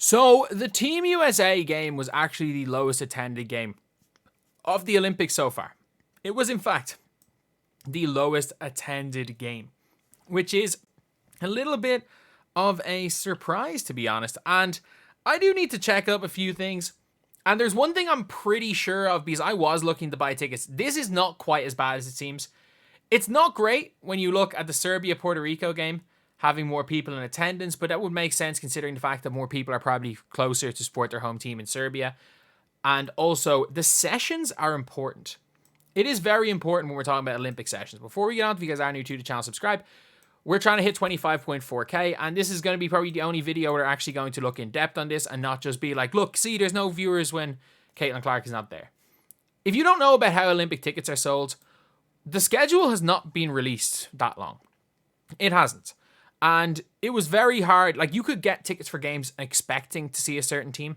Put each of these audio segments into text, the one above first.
So the Team USA game was actually the lowest attended game of the Olympics so far. It was, in fact, the lowest attended game, which is a little bit of a surprise, to be honest. And I do need to check up a few things. And there's one thing I'm pretty sure of, because I was looking to buy tickets. This is not quite as bad as it seems. It's not great when you look at the Serbia-Puerto Rico game, having more people in attendance, but that would make sense considering the fact that more people are probably closer to support their home team in Serbia. And also, the sessions are important. It is very important when we're talking about Olympic sessions. Before we get on, if you guys are new to the channel, subscribe. We're trying to hit 25.4k, and this is going to be probably the only video where we're actually going to look in depth on this and not just be like, look, see, there's no viewers when Caitlin Clark is not there. If you don't know about how Olympic tickets are sold, the schedule has not been released that long. It hasn't. And it was very hard. Like, you could get tickets for games expecting to see a certain team.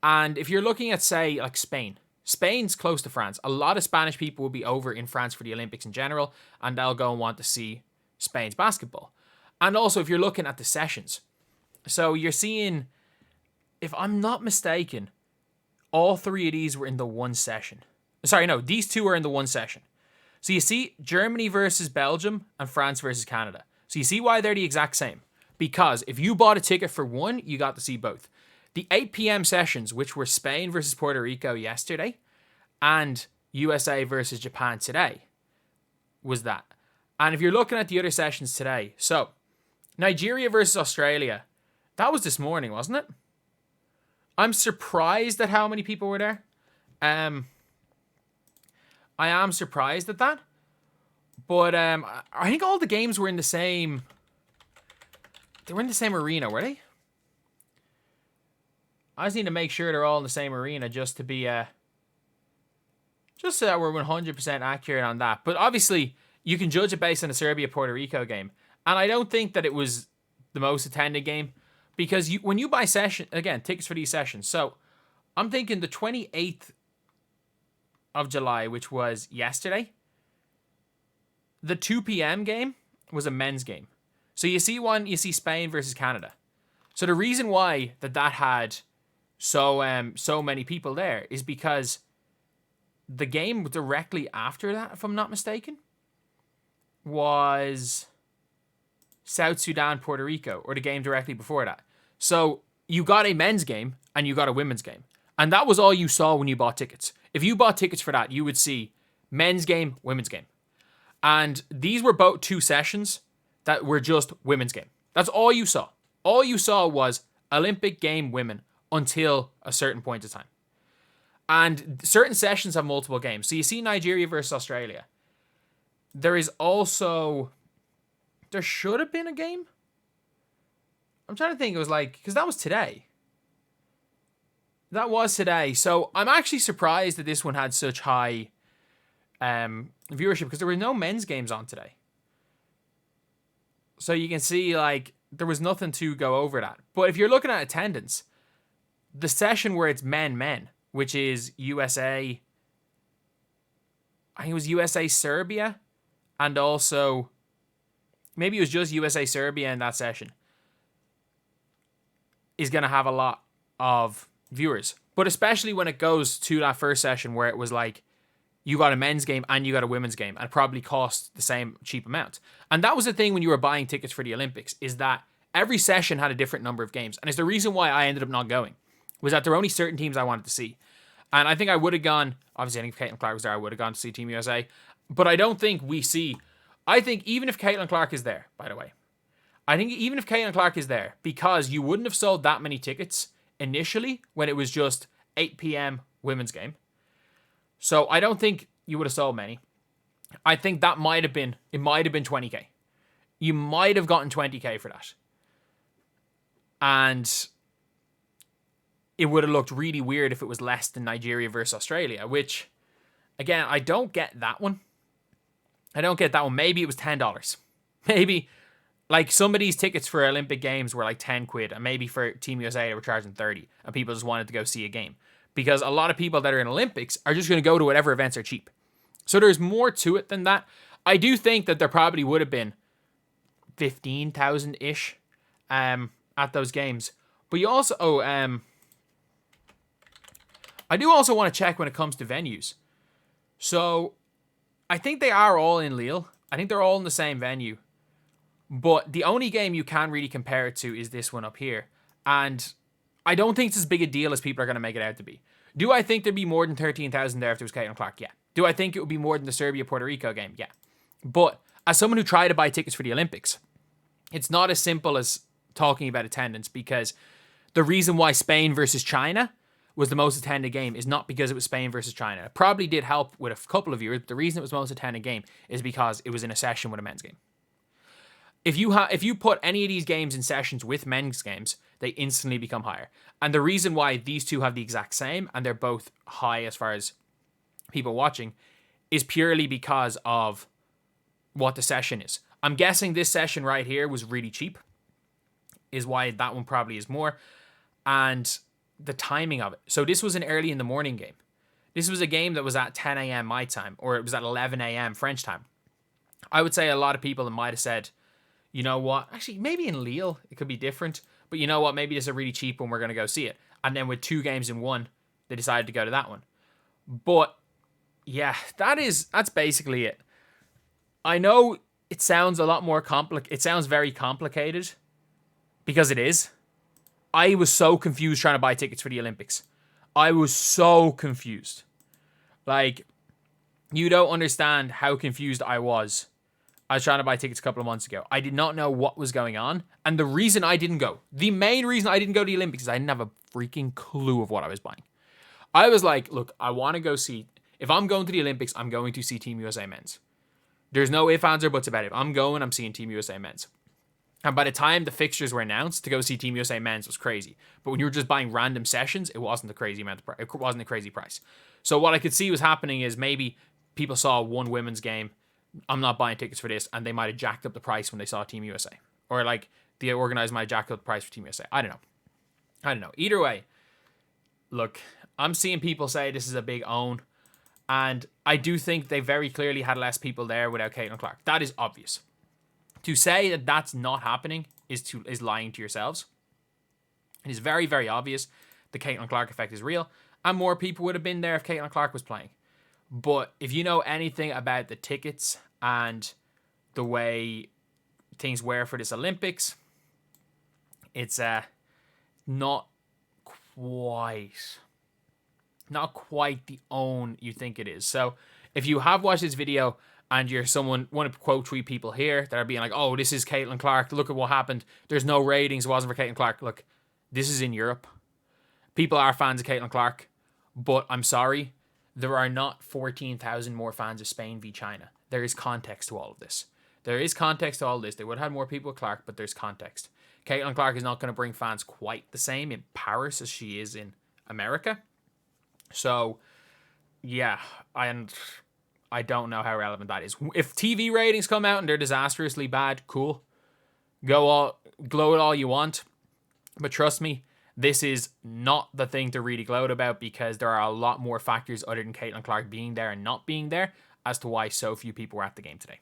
And if you're looking at, say, like Spain, Spain's close to France. A lot of Spanish people will be over in France for the Olympics in general, and they'll go and want to see Spain's basketball. And also, if you're looking at the sessions, so you're seeing, if I'm not mistaken, all three of these were in the one session. Sorry, no, these two are in the one session. So you see Germany versus Belgium and France versus Canada. So you see why they're the exact same. Because if you bought a ticket for one, you got to see both. The 8 p.m. sessions, which were Spain versus Puerto Rico yesterday and USA versus Japan today, was that. And if you're looking at the other sessions today, so Nigeria versus Australia, that was this morning, wasn't it? I'm surprised at how many people were there. I am surprised at that. But I think all the games were in the same... They were in the same arena, were they? I just need to make sure they're all in the same arena just to be... just so that we're 100% accurate on that. But obviously, you can judge it based on the Serbia-Puerto Rico game. And I don't think that it was the most attended game. Because when you buy session... Again, tickets for these sessions. So, I'm thinking the 28th of July, which was yesterday. The 2 p.m. game was a men's game. So you see Spain versus Canada. So the reason why that had so many people there is because the game directly after that, if I'm not mistaken, was South Sudan, Puerto Rico, or the game directly before that. So you got a men's game and you got a women's game. And that was all you saw when you bought tickets. If you bought tickets for that, you would see men's game, women's game. And these were both two sessions that were just women's game. That's all you saw. All you saw was Olympic game women until a certain point of time. And certain sessions have multiple games. So you see Nigeria versus Australia. There is also... There should have been a game? I'm trying to think. It was like... Because that was today. That was today. So I'm actually surprised that this one had such high... viewership, because there were no men's games on today. So you can see, like, there was nothing to go over that. But if you're looking at attendance, the session where it's men, which is USA, I think it was USA Serbia, and also maybe it was just USA Serbia in that session, is going to have a lot of viewers. But especially when it goes to that first session where it was like, you got a men's game and you got a women's game, and it probably cost the same cheap amount. And that was the thing when you were buying tickets for the Olympics, is that every session had a different number of games. And it's the reason why I ended up not going, was that there were only certain teams I wanted to see. And I think I would have gone, obviously I think if Caitlin Clark was there, I would have gone to see Team USA. But I don't think we see, I think even if Caitlin Clark is there, by the way, I think even if Caitlin Clark is there, because you wouldn't have sold that many tickets initially when it was just 8 p.m. women's game. So I don't think you would have sold many. I think that might have been 20k. You might have gotten 20k for that. And it would have looked really weird if it was less than Nigeria versus Australia, which, again, I don't get that one. Maybe it was $10. Maybe, like, some of these tickets for Olympic Games were like 10 quid, and maybe for Team USA they were charging 30, and people just wanted to go see a game. Because a lot of people that are in Olympics are just going to go to whatever events are cheap. So there's more to it than that. I do think that there probably would have been 15,000-ish at those games. But you also, I do also want to check when it comes to venues. So I think they are all in Lille. I think they're all in the same venue. But the only game you can really compare it to is this one up here. And I don't think it's as big a deal as people are going to make it out to be. Do I think there'd be more than 13,000 there if there was Caitlin Clark? Yeah. Do I think it would be more than the Serbia-Puerto Rico game? Yeah. But as someone who tried to buy tickets for the Olympics, it's not as simple as talking about attendance, because the reason why Spain versus China was the most attended game is not because it was Spain versus China. It probably did help with a couple of viewers, but the reason it was the most attended game is because it was in a session with a men's game. If you put any of these games in sessions with men's games, they instantly become higher. And the reason why these two have the exact same, and they're both high as far as people watching, is purely because of what the session is. I'm guessing this session right here was really cheap, is why that one probably is more. And the timing of it. So this was an early in the morning game. This was a game that was at 10 a.m. my time, or it was at 11 a.m. French time. I would say a lot of people might have said, you know what, actually maybe in Lille it could be different, but you know what, maybe this is a really cheap one, we're going to go see it. And then with 2 games in one, they decided to go to that one. But yeah, that's basically it. I know it sounds a lot more it sounds very complicated, because it is. I was so confused trying to buy tickets for the Olympics. I was so confused. Like, you don't understand how confused I was. I was trying to buy tickets a couple of months ago. I did not know what was going on. And the reason I didn't go, the main reason I didn't go to the Olympics is I didn't have a freaking clue of what I was buying. I was like, look, I want to go see, if I'm going to the Olympics, I'm going to see Team USA men's. There's no ifs, ands, or buts about it. If I'm going, I'm seeing Team USA men's. And by the time the fixtures were announced, to go see Team USA men's was crazy. But when you were just buying random sessions, it wasn't a crazy amount of it wasn't a crazy price. So what I could see was happening is maybe people saw one women's game. I'm not buying tickets for this, and they might have jacked up the price when they saw Team USA, or like the organizers might have jacked up the price for Team USA. I don't know. Either way, look, I'm seeing people say this is a big own, and I do think they very clearly had less people there without Caitlin Clark. That is obvious. To say that that's not happening is lying to yourselves. It is very, very obvious the Caitlin Clark effect is real, and more people would have been there if Caitlin Clark was playing. But if you know anything about the tickets and the way things were for this Olympics, it's not quite the own you think it is. So if you have watched this video and you're one of quote tweet people here that are being like, oh, this is Caitlin Clark, look at what happened, there's no ratings, it wasn't for Caitlin Clark. Look, this is in Europe. People are fans of Caitlin Clark, but I'm sorry, there are not 14,000 more fans of Spain v China. There is context to all of this. They would have had more people with Clark, but there's context. Caitlin Clark is not going to bring fans quite the same in Paris as she is in America. So, yeah, I don't know how relevant that is. If TV ratings come out and they're disastrously bad, cool. Glow it all you want. But trust me, this is not the thing to really gloat about, because there are a lot more factors other than Caitlin Clark being there and not being there as to why so few people were at the game today.